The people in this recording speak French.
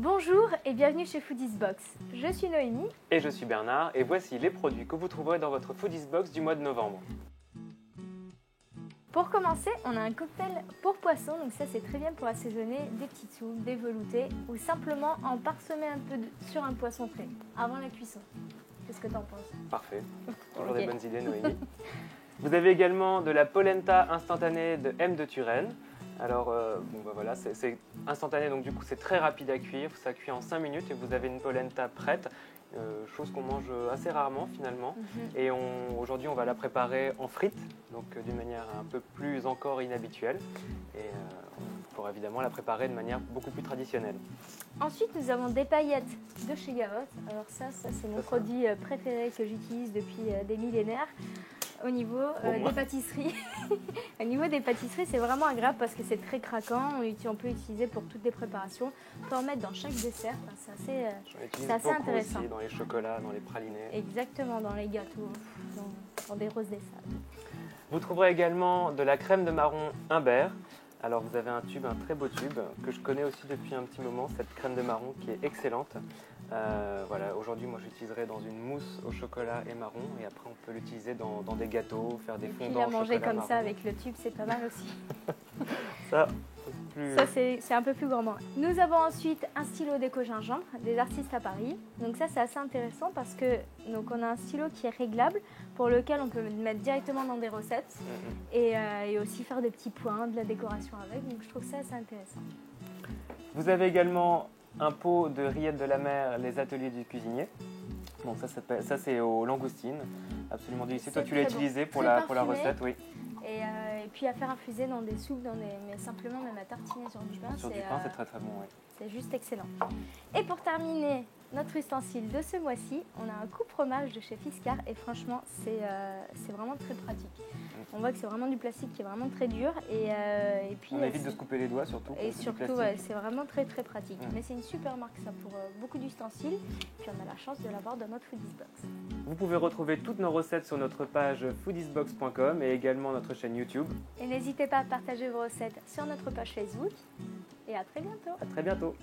Bonjour et bienvenue chez Foodies Box. Je suis Noémie. Et je suis Bernard et voici les produits que vous trouverez dans votre Foodies Box du mois de novembre. Pour commencer, on a un cocktail pour poisson, donc ça c'est très bien pour assaisonner des petites soupes, des veloutés ou simplement en parsemer un peu sur un poisson frais avant la cuisson. Qu'est-ce que tu en penses? Parfait, toujours Ok. des bonnes idées Noémie. Vous avez également de la polenta instantanée de M de Turenne. Alors voilà, c'est instantané, donc du coup c'est très rapide à cuire, ça cuit en 5 minutes et vous avez une polenta prête, chose qu'on mange assez rarement finalement. Et aujourd'hui on va la préparer en frites, donc d'une manière un peu plus encore inhabituelle. Et on pourra évidemment la préparer de manière beaucoup plus traditionnelle. Ensuite, nous avons des paillettes de chez Garotte. Alors ça c'est mon produit préféré que j'utilise depuis des millénaires. Au niveau des pâtisseries, c'est vraiment agréable parce que c'est très craquant. On peut l'utiliser pour toutes les préparations. On peut en mettre dans chaque dessert. Enfin, c'est assez intéressant. Aussi dans les chocolats, dans les pralinés. Exactement, dans les gâteaux, dans des roses des salades. Vous trouverez également de la crème de marron Imbert. Alors vous avez un tube, un très beau tube que je connais aussi depuis un petit moment, cette crème de marron qui est excellente. Voilà, aujourd'hui moi j'utiliserai dans une mousse au chocolat et marron et après on peut l'utiliser dans des gâteaux, faire des fondants au chocolat manger comme marron. Ça avec le tube, c'est pas mal aussi. Ça c'est un peu plus gourmand. Nous avons ensuite un stylo déco gingembre des artistes à Paris. Donc ça c'est assez intéressant parce que on a un stylo qui est réglable pour lequel on peut le mettre directement dans des recettes et aussi faire des petits points, de la décoration avec. Donc je trouve ça assez intéressant. Vous avez également un pot de rillettes de la mer, les ateliers du cuisinier. Donc ça c'est aux langoustines, absolument délicieux. Toi tu l'as utilisé pour la recette, oui. Et puis à faire infuser dans des soupes, mais simplement même à tartiner sur du pain. Sur du pain, c'est très très bon, oui. C'est juste excellent. Et pour terminer notre ustensile de ce mois-ci, on a un coupe-fromage de chez Fiscar et franchement, c'est vraiment très pratique. On voit que c'est vraiment du plastique qui est vraiment très dur. Et puis, on évite de se couper les doigts surtout. Et surtout, c'est vraiment très très pratique. Mais c'est une super marque ça pour beaucoup d'ustensiles. Puis on a la chance de l'avoir dans notre Foodies Box. Vous pouvez retrouver toutes nos recettes sur notre page foodiesbox.com et également notre chaîne YouTube. Et n'hésitez pas à partager vos recettes sur notre page Facebook. Et à très bientôt. À très bientôt.